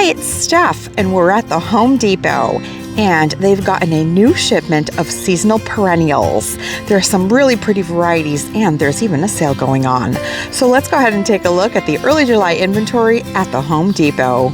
Hi, it's Steph, and we're at the Home Depot, and they've gotten a new shipment of seasonal perennials. There are some really pretty varieties, and there's even a sale going on. So let's go ahead and take a look at the early July inventory at the Home Depot.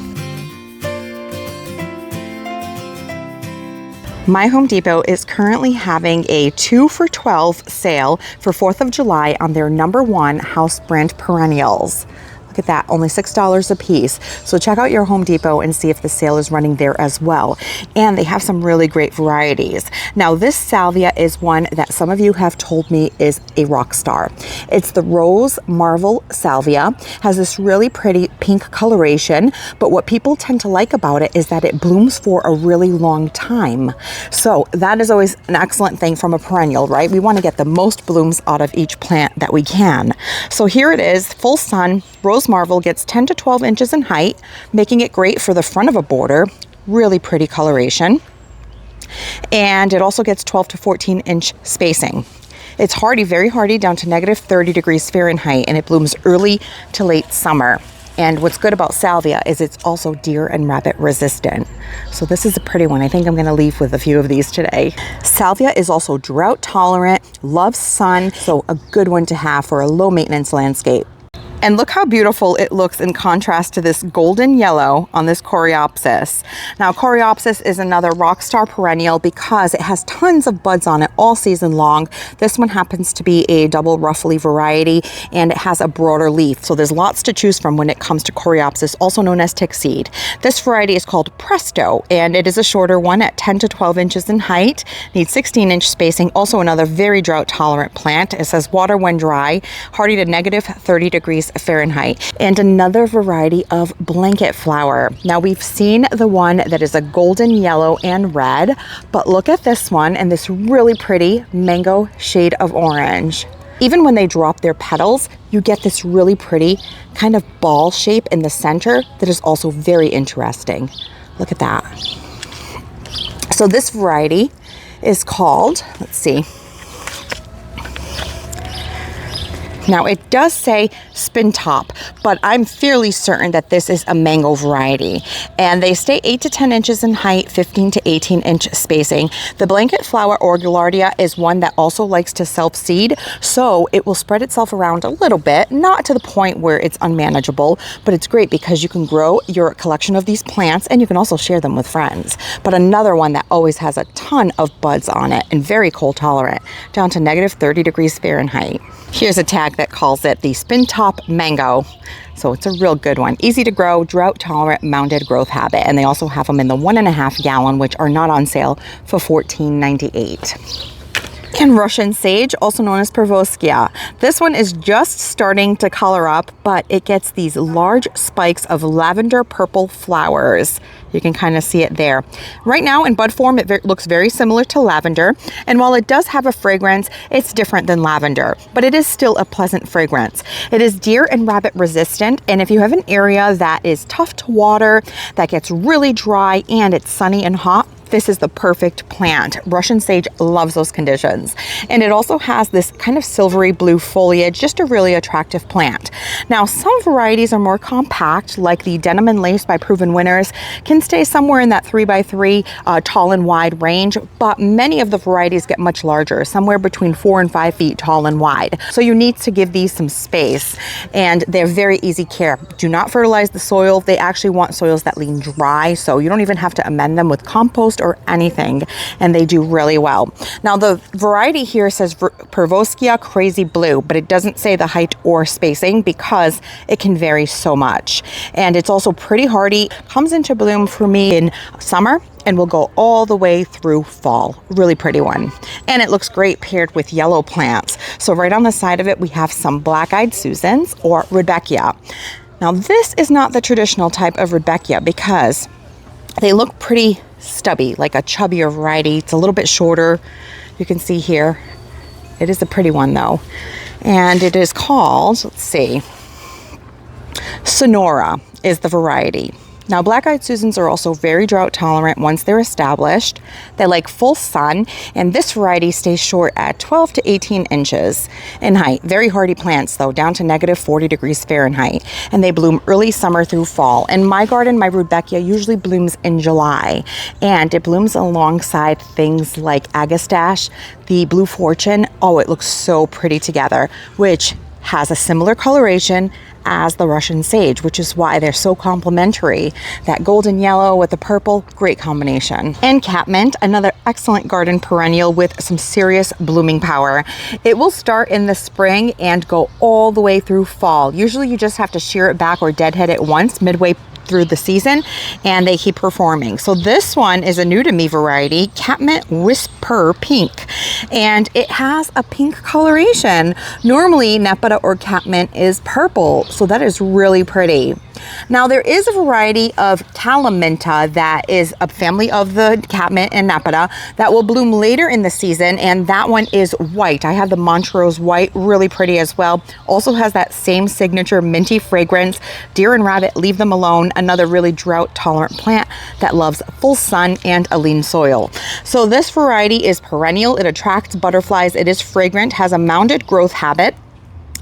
My Home Depot is currently having a 2 for $12 sale for 4th of July on their #1 house brand perennials. Look at that, only $6 a piece. So check out your Home Depot and see if the sale is running there as well. And they have some really great varieties. Now this salvia is one that some of you have told me is a rock star. It's the Rose Marvel Salvia, has this really pretty pink coloration, but what people tend to like about it is that it blooms for a really long time. So that is always an excellent thing from a perennial, right? We want to get the most blooms out of each plant that we can. So here it is, full sun. Rose Marvel gets 10 to 12 inches in height, making it great for the front of a border. Really pretty coloration. And it also gets 12 to 14 inch spacing. It's hardy, very hardy, down to -30 degrees Fahrenheit, and it blooms early to late summer. And what's good about salvia is it's also deer and rabbit resistant. So this is a pretty one. I think I'm going to leave with a few of these today. Salvia is also drought tolerant, loves sun, so a good one to have for a low maintenance landscape. And look how beautiful it looks in contrast to this golden yellow on this Coreopsis. Now Coreopsis is another rock star perennial because it has tons of buds on it all season long. This one happens to be a double rough leaf variety, and it has a broader leaf. So there's lots to choose from when it comes to Coreopsis, also known as tick seed. This variety is called Presto, and it is a shorter one at 10 to 12 inches in height, needs 16-inch spacing, also another very drought tolerant plant. It says water when dry, hardy to -30 degrees Fahrenheit, and another variety of blanket flower. Now we've seen the one that is a golden yellow and red, but look at this one and this really pretty mango shade of orange. Even when they drop their petals, you get this really pretty kind of ball shape in the center that is also very interesting. Look at that. So this variety is called, let's see, now it does say spin top, but I'm fairly certain that this is a mango variety. And they stay 8 to 10 inches in height, 15 to 18 inch spacing. The blanket flower or Gaillardia is one that also likes to self-seed, so it will spread itself around a little bit, not to the point where it's unmanageable, but it's great because you can grow your collection of these plants and you can also share them with friends. But another one that always has a ton of buds on it and very cold tolerant, down to -30 degrees Fahrenheit. Here's a tag that calls it the Spin Top Mango. So it's a real good one. Easy to grow, drought tolerant, mounded growth habit. And they also have them in the 1.5 gallon, which are not on sale, for $14.98. And Russian sage, also known as Pervoskia. This one is just starting to color up, but it gets these large spikes of lavender purple flowers. You can kind of see it there. Right now in bud form, it looks very similar to lavender. And while it does have a fragrance, it's different than lavender, but it is still a pleasant fragrance. It is deer and rabbit resistant. And if you have an area that is tough to water, that gets really dry and it's sunny and hot, this is the perfect plant. Russian sage loves those conditions. And it also has this kind of silvery blue foliage, just a really attractive plant. Now, some varieties are more compact, like the Denim and Lace by Proven Winners, can stay somewhere in that 3x3 tall and wide range, but many of the varieties get much larger, somewhere between 4 and 5 feet tall and wide. So you need to give these some space, and they're very easy care. Do not fertilize the soil. They actually want soils that lean dry, so you don't even have to amend them with compost or anything, and they do really well. Now the variety here says Pervoskia Crazy Blue, but it doesn't say the height or spacing because it can vary so much. And it's also pretty hardy, comes into bloom for me in summer and will go all the way through fall. Really pretty one. And it looks great paired with yellow plants. So right on the side of it, we have some Black-Eyed Susans or Rudbeckia. Now this is not the traditional type of Rudbeckia because they look pretty stubby, like a chubbier variety. It's a little bit shorter. You can see here. It is a pretty one though. And it is called, let's see, Sonora is the variety. Now, black-eyed Susans are also very drought tolerant once they're established. They like full sun, and this variety stays short at 12 to 18 inches in height. Very hardy plants though, down to negative 40 degrees Fahrenheit, and they bloom early summer through fall. In my garden, my Rudbeckia usually blooms in July, and it blooms alongside things like Agastache, the Blue Fortune. Oh, it looks so pretty together, which has a similar coloration as the Russian sage, which is why they're so complementary. That golden yellow with the purple, great combination. And Catmint, another excellent garden perennial with some serious blooming power. It will start in the spring and go all the way through fall. Usually you just have to shear it back or deadhead it once midway through the season, and they keep performing. So this one is a new to me variety, Catmint Whisper Pink, and it has a pink coloration. Normally Nepeta or Catmint is purple, so that is really pretty. Now there is a variety of Calaminta that is a family of the Catmint and Nepeta that will bloom later in the season, and that one is white. I have the Montrose white, really pretty as well. Also has that same signature minty fragrance. Deer and rabbit, leave them alone. Another really drought tolerant plant that loves full sun and a lean soil. So this variety is perennial. It attracts butterflies. It is fragrant, has a mounded growth habit,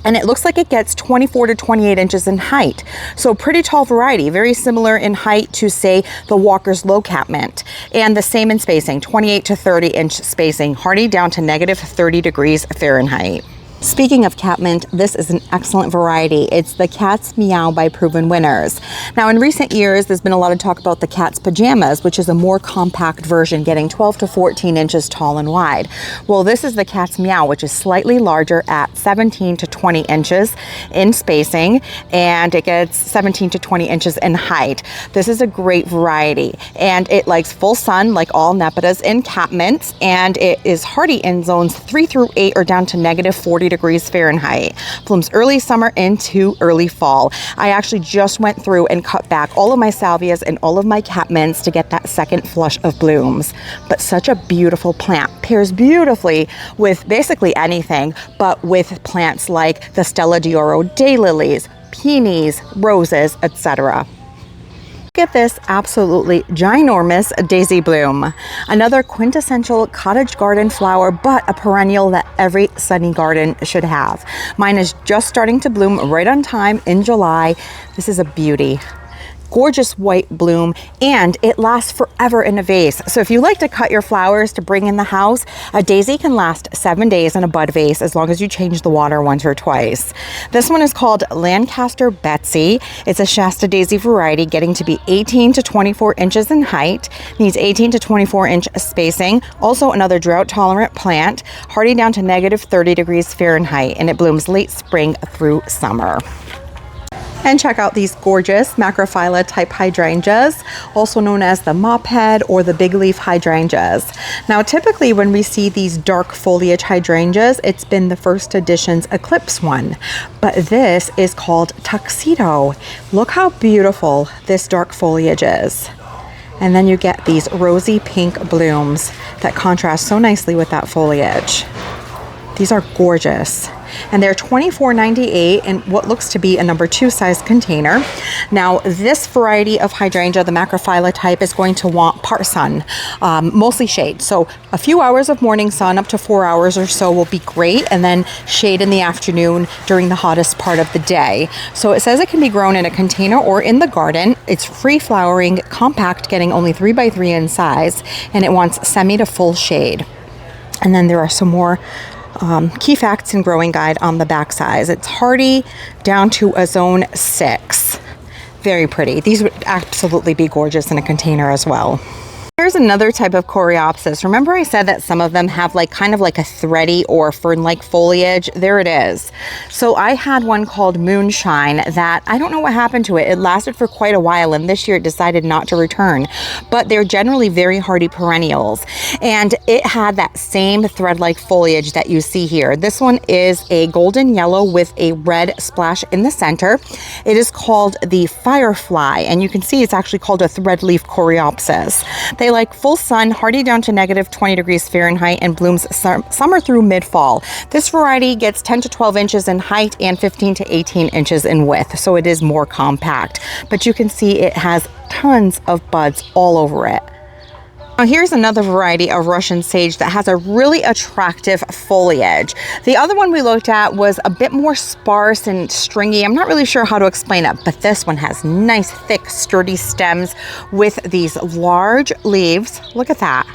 and it looks like it gets 24 to 28 inches in height. So pretty tall variety, very similar in height to, say, the Walker's Low Catmint, and the same in spacing, 28 to 30 inch spacing, hardy down to negative 30 degrees Fahrenheit. Speaking of Catmint, this is an excellent variety. It's the Cat's Meow by Proven Winners. Now, in recent years, there's been a lot of talk about the Cat's Pajamas, which is a more compact version, getting 12 to 14 inches tall and wide. Well, this is the Cat's Meow, which is slightly larger at 17 to 20 inches in spacing, and it gets 17 to 20 inches in height. This is a great variety, and it likes full sun like all Nepetas and Catmints, and it is hardy in zones 3 through 8 or down to negative 40 degrees Fahrenheit. Blooms early summer into early fall. I actually just went through and cut back all of my salvias and all of my catmints to get that second flush of blooms. But such a beautiful plant. Pairs beautifully with basically anything, but with plants like the Stella d'Oro daylilies, peonies, roses, etc. Look at this absolutely ginormous daisy bloom. Another quintessential cottage garden flower, but a perennial that every sunny garden should have. Mine is just starting to bloom right on time in July. This is a beauty. Gorgeous white bloom, and it lasts forever in a vase. So if you like to cut your flowers to bring in the house, a daisy can last 7 days in a bud vase as long as you change the water once or twice. This one is called Lancaster Betsy. It's a Shasta daisy variety, getting to be 18 to 24 inches in height, needs 18 to 24 inch spacing. Also another drought tolerant plant, hardy down to negative 30 degrees Fahrenheit, and it blooms late spring through summer. And check out these gorgeous macrophylla type hydrangeas, also known as the mophead or the big leaf hydrangeas. Now, typically when we see these dark foliage hydrangeas, it's been the First Edition's Eclipse one, but this is called Tuxedo. Look how beautiful this dark foliage is. And then you get these rosy pink blooms that contrast so nicely with that foliage. These are gorgeous. And they're $24.98 in what looks to be a number 2 size container. Now, this variety of hydrangea, the macrophylla type, is going to want part sun, mostly shade. So a few hours of morning sun, up to 4 hours or so, will be great, and then shade in the afternoon during the hottest part of the day. So it says it can be grown in a container or in the garden. It's free flowering, compact, getting only 3 by 3 in size, and it wants semi to full shade. And then there are some more key facts and growing guide on the back size. It's hardy down to a zone 6. Very pretty. These would absolutely be gorgeous in a container as well. Here's another type of Coreopsis. Remember I said that some of them have kind of like a thready or fern-like foliage? There it is. So I had one called Moonshine that I don't know what happened to it. It lasted for quite a while, and this year it decided not to return. But they're generally very hardy perennials, and it had that same thread-like foliage that you see here. This one is a golden yellow with a red splash in the center. It is called the Firefly, and you can see it's actually called a Threadleaf Coreopsis. They like full sun, hardy down to -20 degrees Fahrenheit, and blooms summer through mid-fall. This variety gets 10 to 12 inches in height and 15 to 18 inches in width, so it is more compact. But you can see it has tons of buds all over it. Now here's another variety of Russian sage that has a really attractive foliage. The other one we looked at was a bit more sparse and stringy. I'm not really sure how to explain it, but this one has nice, thick, sturdy stems with these large leaves. Look at that.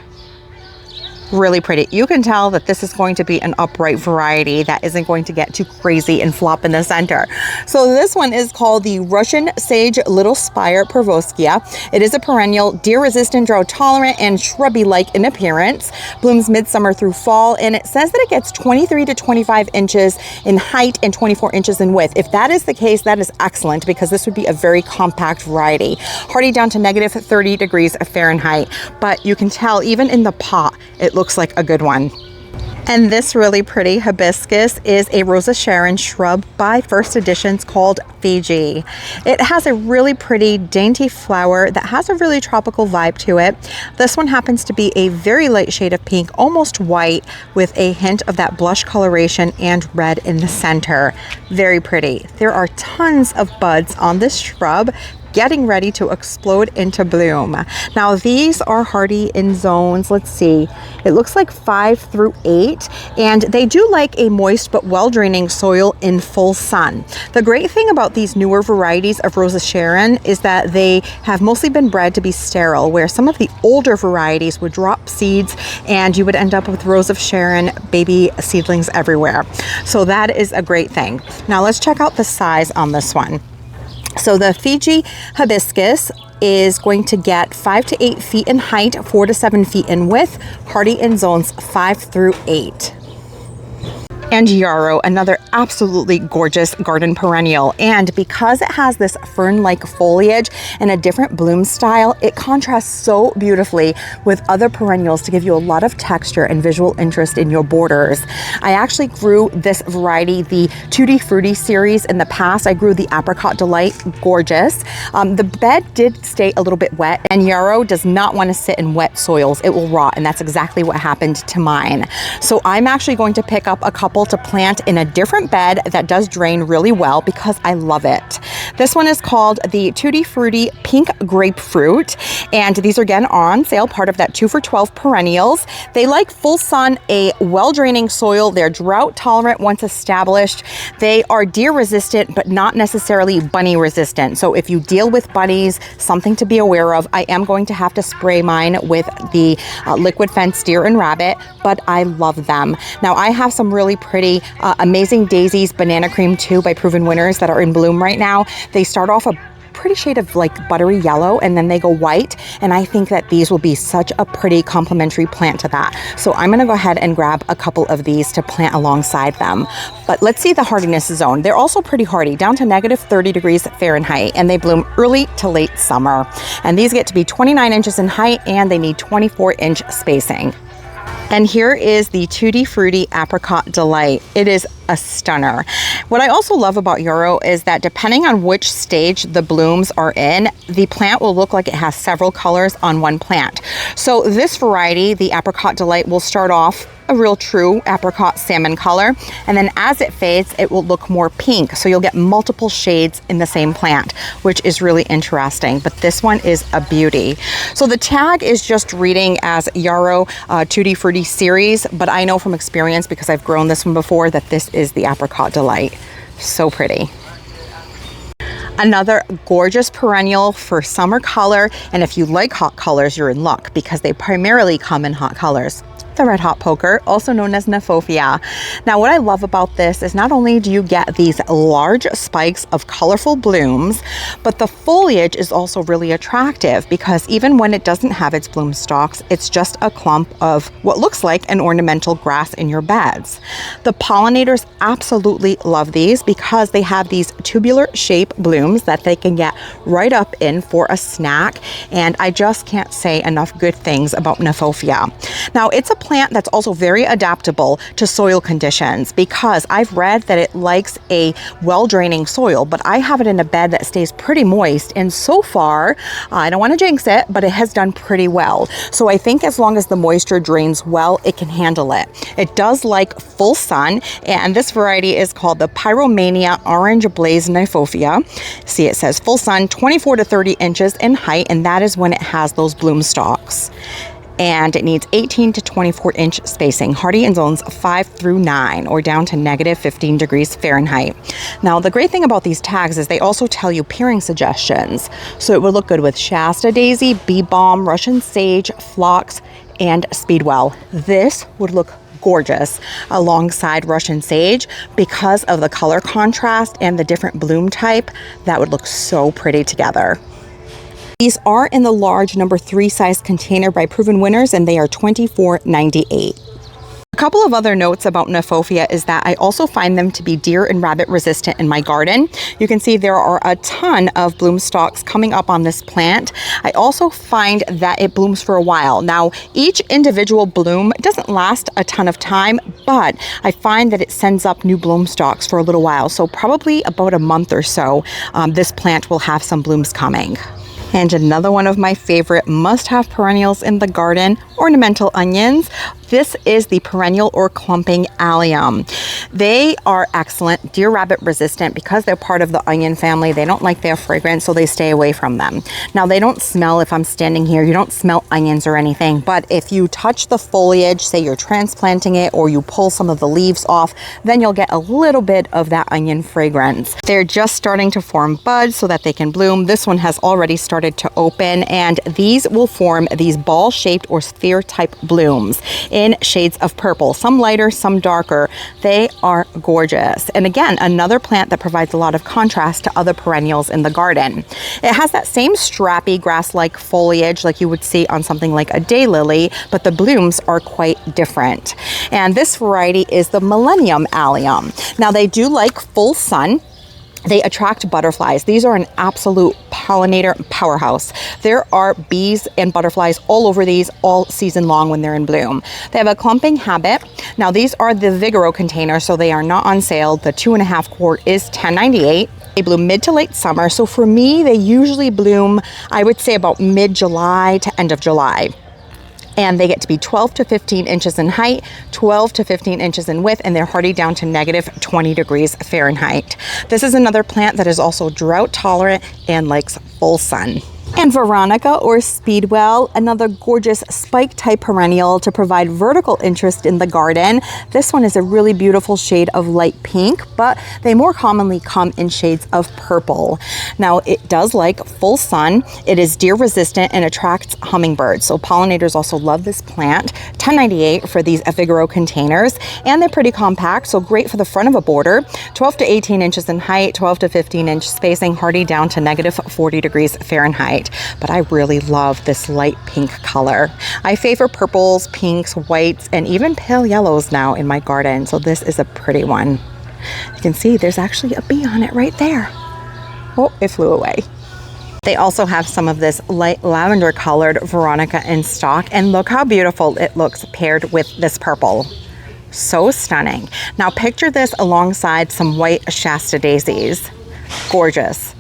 Really pretty. You can tell that this is going to be an upright variety that isn't going to get too crazy and flop in the center. So this one is called the Russian Sage Little Spire Pervoskia. It is a perennial, deer resistant, drought tolerant, and shrubby like in appearance. Blooms midsummer through fall, and it says that it gets 23 to 25 inches in height and 24 inches in width. If that is the case, that is excellent, because this would be a very compact variety. Hardy down to -30 degrees Fahrenheit, but you can tell even in the pot, it looks like a good one. And this really pretty hibiscus is a Rosa Sharon shrub by First Editions called Fiji. It has a really pretty dainty flower that has a really tropical vibe to it. This one happens to be a very light shade of pink, almost white, with a hint of that blush coloration and red in the center. Very pretty. There are tons of buds on this shrub, getting ready to explode into bloom. Now these are hardy in zones, let's see, it looks like 5 through 8, and they do like a moist but well-draining soil in full sun. The great thing about these newer varieties of Rosa Sharon is that they have mostly been bred to be sterile, where some of the older varieties would drop seeds and you would end up with Rosa Sharon baby seedlings everywhere. So that is a great thing. Now let's check out the size on this one. So the Fiji hibiscus is going to get 5 to 8 feet in height, 4 to 7 feet in width, hardy in zones 5 through 8. And Yarrow, another absolutely gorgeous garden perennial. And because it has this fern-like foliage and a different bloom style, it contrasts so beautifully with other perennials to give you a lot of texture and visual interest in your borders. I actually grew this variety, the Tutti Frutti series, in the past. I grew the Apricot Delight, gorgeous. The bed did stay a little bit wet, and Yarrow does not want to sit in wet soils. It will rot, and that's exactly what happened to mine. So I'm actually going to pick up a couple to plant in a different bed that does drain really well, because I love it. This one is called the Tutti Frutti Pink Grapefruit, and these are again on sale, part of that 2 for $12 perennials. They like full sun, a well-draining soil. They're drought tolerant once established. They are deer resistant, but not necessarily bunny resistant. So if you deal with bunnies, something to be aware of. I am going to have to spray mine with the liquid fence deer and rabbit, but I love them. Now I have some really pretty amazing daisies, banana cream 2 by Proven Winners, that are in bloom right now. They start off a pretty shade of like buttery yellow, and then they go white, and I think that these will be such a pretty complementary plant to that. So I'm going to go ahead and grab a couple of these to plant alongside them. But let's see the hardiness zone. They're also pretty hardy, down to -30 degrees Fahrenheit, and they bloom early to late summer. And these get to be 29 inches in height, and they need 24-inch spacing. And here is the Tutti Frutti Apricot Delight. It is a stunner. What I also love about Yarrow is that depending on which stage the blooms are in, the plant will look like it has several colors on one plant. So this variety, the Apricot Delight, will start off a real true apricot salmon color, and then as it fades, it will look more pink. So you'll get multiple shades in the same plant, which is really interesting. But this one is a beauty. So the tag is just reading as Yarrow Tutti Frutti series, but I know from experience, because I've grown this one before, that this is the Apricot Delight. So pretty. Another gorgeous perennial for summer color, and if you like hot colors, you're in luck, because they primarily come in hot colors. The red hot poker, also known as Nephofia. Now what I love about this is not only do you get these large spikes of colorful blooms, but the foliage is also really attractive, because even when it doesn't have its bloom stalks, it's just a clump of what looks like an ornamental grass in your beds. The pollinators absolutely love these, because they have these tubular shape blooms that they can get right up in for a snack, and I just can't say enough good things about Nephofia. Now it's a plant that's also very adaptable to soil conditions because I've read that it likes a well-draining soil, but I have it in a bed that stays pretty moist, and so far, I don't want to jinx it, but it has done pretty well. So I think as long as the moisture drains well, it can handle it. It does like full sun, and this variety is called the Pyromania Orange Blaze Nymphophia. See, it says full sun, 24 to 30 inches in height, and that is when it has those bloom stalks. And it needs 18 to 24 inch spacing, hardy in zones 5 through 9 or down to -15 degrees Fahrenheit. Now, the great thing about these tags is they also tell you pairing suggestions. So it would look good with Shasta daisy, bee balm, Russian sage, phlox, and speedwell. This would look gorgeous alongside Russian sage because of the color contrast and the different bloom type. That would look so pretty together. These are in the large number 3 size container by Proven Winners, and they are $24.98. A couple of other notes about Nymphophia is that I also find them to be deer and rabbit resistant in my garden. You can see there are a ton of bloom stalks coming up on this plant. I also find that it blooms for a while. Now, each individual bloom doesn't last a ton of time, but I find that it sends up new bloom stalks for a little while. So probably about a month or so, this plant will have some blooms coming. And another one of my favorite must-have perennials in the garden, ornamental onions. This is the perennial or clumping allium. They are excellent, deer rabbit resistant because they're part of the onion family. They don't like their fragrance, so they stay away from them. Now, they don't smell if I'm standing here. You don't smell onions or anything, but if you touch the foliage, say you're transplanting it or you pull some of the leaves off, then you'll get a little bit of that onion fragrance. They're just starting to form buds so that they can bloom. This one has already started to open, and these will form these ball-shaped or sphere-type blooms in shades of purple, some lighter, some darker. They are gorgeous. And again, another plant that provides a lot of contrast to other perennials in the garden. It has that same strappy grass-like foliage like you would see on something like a daylily, but the blooms are quite different. And this variety is the Millennium Allium. Now, they do like full sun. They attract butterflies. These are an absolute pollinator powerhouse. There are bees and butterflies all over these all season long when they're in bloom. They have a clumping habit. Now, these are the Vigoro containers, so they are not on sale. The 2.5 quart is $10.98. They bloom mid to late summer. So for me, they usually bloom, I would say, about mid-July to end of July. And they get to be 12 to 15 inches in height, 12 to 15 inches in width, and they're hardy down to -20 degrees Fahrenheit. This is another plant that is also drought tolerant and likes full sun. And Veronica or Speedwell, another gorgeous spike type perennial to provide vertical interest in the garden. This one is a really beautiful shade of light pink, but they more commonly come in shades of purple. Now, it does like full sun. It is deer resistant and attracts hummingbirds. So pollinators also love this plant. $10.98 for these Vigoro containers, and they're pretty compact, so great for the front of a border. 12 to 18 inches in height, 12 to 15 inch spacing, hardy down to -40 degrees Fahrenheit. But I really love this light pink color. I favor purples, pinks, whites, and even pale yellows now in my garden. So this is a pretty one. You can see there's actually a bee on it right there. Oh, it flew away. They also have some of this light lavender colored Veronica in stock, and look how beautiful it looks paired with this purple. So stunning. Now picture this alongside some white Shasta daisies. Gorgeous.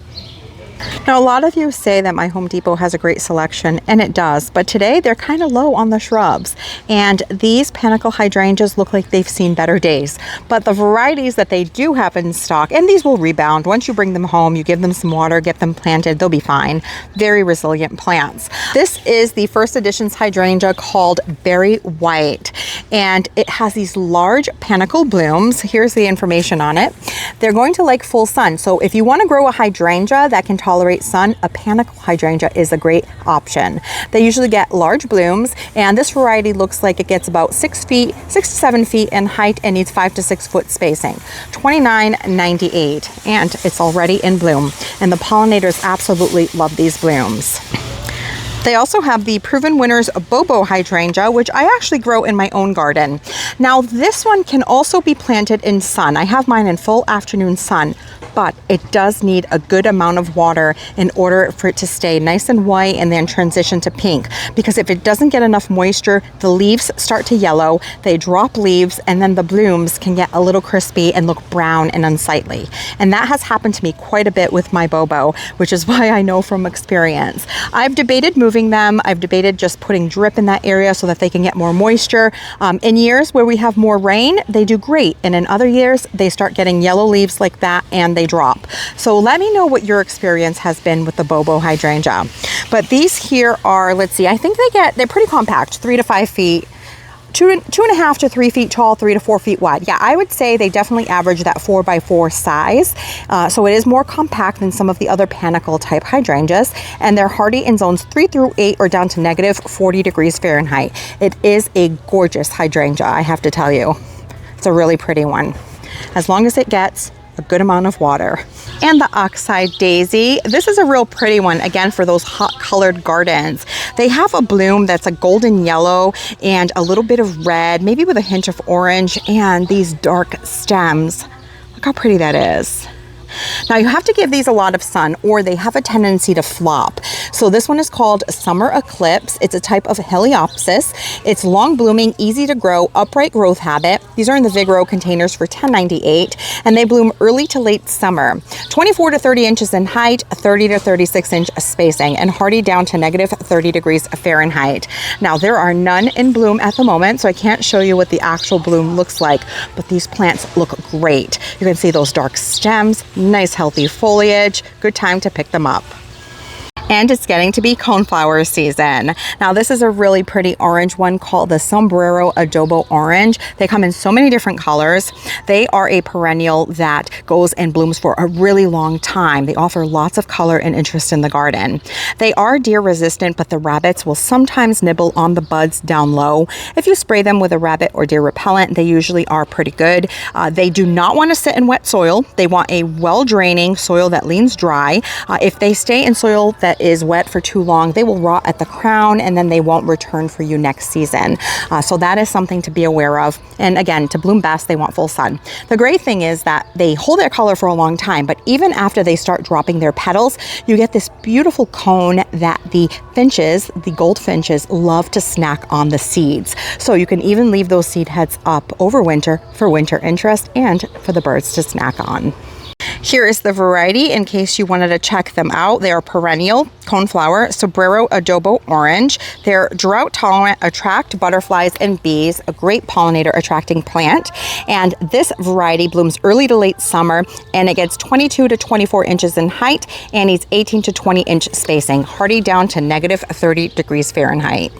Now, a lot of you say that my Home Depot has a great selection, and it does, but today they're kind of low on the shrubs, and these Panicle hydrangeas look like they've seen better days. But the varieties that they do have in stock, and these will rebound once you bring them home, you give them some water, get them planted, they'll be fine. Very resilient plants. This is the first edition's hydrangea called Berry White, and it has these large panicle blooms. Here's the information on it. They're going to like full sun, so if you want to grow a hydrangea that can tolerate sun, a Panicle hydrangea is a great option. They usually get large blooms, and this variety looks like it gets about 6 to 7 feet in height and needs 5 to 6 foot spacing. $29.98, and it's already in bloom, and the pollinators absolutely love these blooms. They also have the Proven Winners Bobo hydrangea, which I actually grow in my own garden. Now, this one can also be planted in sun. I have mine in full afternoon sun, but it does need a good amount of water in order for it to stay nice and white and then transition to pink. Because if it doesn't get enough moisture, the leaves start to yellow, they drop leaves, and then the blooms can get a little crispy and look brown and unsightly. And that has happened to me quite a bit with my Bobo, which is why I know from experience. I've debated moving them. I've debated just putting drip in that area so that they can get more moisture. In years where we have more rain, they do great. And in other years, they start getting yellow leaves like that and they drop. So let me know what your experience has been with the Bobo hydrangea. But these here are, let's see, I think they're pretty compact, 3 to 5 feet. 2.5 to 3 feet tall, 3 to 4 feet wide. Yeah, I would say they definitely average that 4x4 size. So it is more compact than some of the other Panicle type hydrangeas, and they're hardy in zones 3 through 8 or down to negative 40 degrees Fahrenheit. It is a gorgeous hydrangea, I have to tell you. It's a really pretty one, as long as it gets a good amount of water. And the Oxeye daisy, this is a real pretty one, again, for those hot colored gardens. They have a bloom that's a golden yellow and a little bit of red, maybe with a hint of orange, and these dark stems. Look how pretty that is. Now you have to give these a lot of sun or they have a tendency to flop. So this one is called Summer Eclipse. It's a type of Coreopsis. It's long blooming, easy to grow, upright growth habit. These are in the Vigoro containers for $10.98, and they bloom early to late summer. 24 to 30 inches in height, 30 to 36 inch spacing, and hardy down to negative 30 degrees Fahrenheit. Now there are none in bloom at the moment, so I can't show you what the actual bloom looks like, but these plants look great. You can see those dark stems, nice healthy foliage, good time to pick them up. And it's getting to be coneflower season. Now this is a really pretty orange one called the Sombrero Adobo Orange. They come in so many different colors. They are a perennial that goes and blooms for a really long time. They offer lots of color and interest in the garden. They are deer resistant, but the rabbits will sometimes nibble on the buds down low. If you spray them with a rabbit or deer repellent, they usually are pretty good. They do not want to sit in wet soil. They want a well-draining soil that leans dry. If they stay in soil that is wet for too long, they will rot at the crown and then they won't return for you next season. So that is something to be aware of. And again, to bloom best, they want full sun. The great thing is that they hold their color for a long time, but even after they start dropping their petals, you get this beautiful cone that the finches, the goldfinches, love to snack on the seeds. So you can even leave those seed heads up over winter for winter interest and for the birds to snack on. Here is the variety in case you wanted to check them out. They are perennial, coneflower, Sombrero Adobo Orange. They're drought tolerant, attract butterflies and bees, a great pollinator attracting plant. And this variety blooms early to late summer, and it gets 22 to 24 inches in height and needs 18 to 20 inch spacing, hardy down to negative 30 degrees Fahrenheit.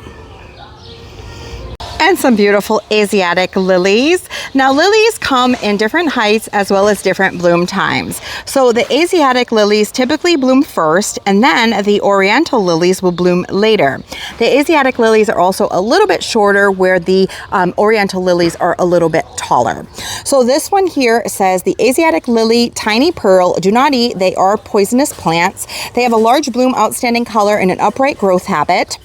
And some beautiful Asiatic lilies. Now lilies come in different heights as well as different bloom times. So the Asiatic lilies typically bloom first, and then the Oriental lilies will bloom later. The Asiatic lilies are also a little bit shorter, where the Oriental lilies are a little bit taller. So this one here says the Asiatic lily, tiny pearl, do not eat. They are poisonous plants. They have a large bloom, outstanding color, and an upright growth habit.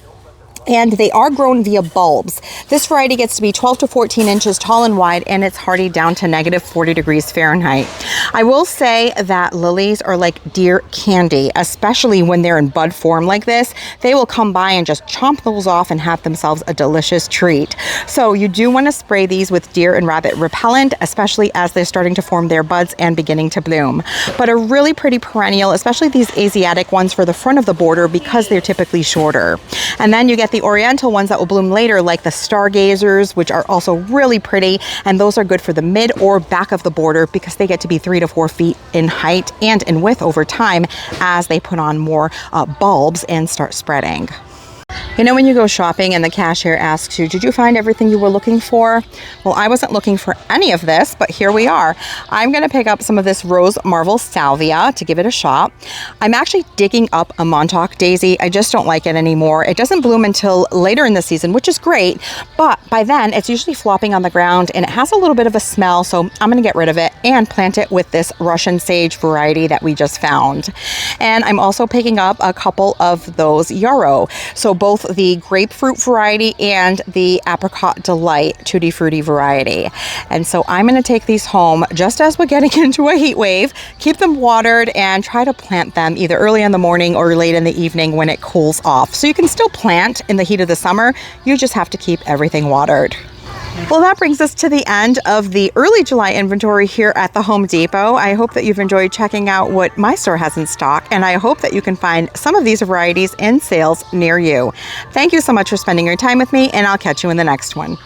And they are grown via bulbs. This variety gets to be 12 to 14 inches tall and wide, and it's hardy down to negative 40 degrees Fahrenheit. I will say that lilies are like deer candy, especially when they're in bud form like this. They will come by and just chomp those off and have themselves a delicious treat. So you do want to spray these with deer and rabbit repellent, especially as they're starting to form their buds and beginning to bloom. But a really pretty perennial, especially these Asiatic ones for the front of the border, because they're typically shorter. And then you get the Oriental ones that will bloom later, like the Stargazers, which are also really pretty, and those are good for the mid or back of the border because they get to be 3 to 4 feet in height and in width over time as they put on more bulbs and start spreading. You know, when you go shopping and the cashier asks you, did you find everything you were looking for? Well, I wasn't looking for any of this, but here we are. I'm going to pick up some of this Rose Marvel Salvia to give it a shot. I'm actually digging up a Montauk daisy. I just don't like it anymore. It doesn't bloom until later in the season, which is great, but by then it's usually flopping on the ground and it has a little bit of a smell, so I'm going to get rid of it and plant it with this Russian sage variety that we just found. And I'm also picking up a couple of those Yarrow. So both both the grapefruit variety and the apricot delight tutti frutti variety. And so I'm going to take these home just as we're getting into a heat wave, keep them watered, and try to plant them either early in the morning or late in the evening when it cools off. So you can still plant in the heat of the summer, you just have to keep everything watered. Well, that brings us to the end of the early July inventory here at the Home Depot. I hope that you've enjoyed checking out what my store has in stock, and I hope that you can find some of these varieties in sales near you. Thank you so much for spending your time with me, and I'll catch you in the next one.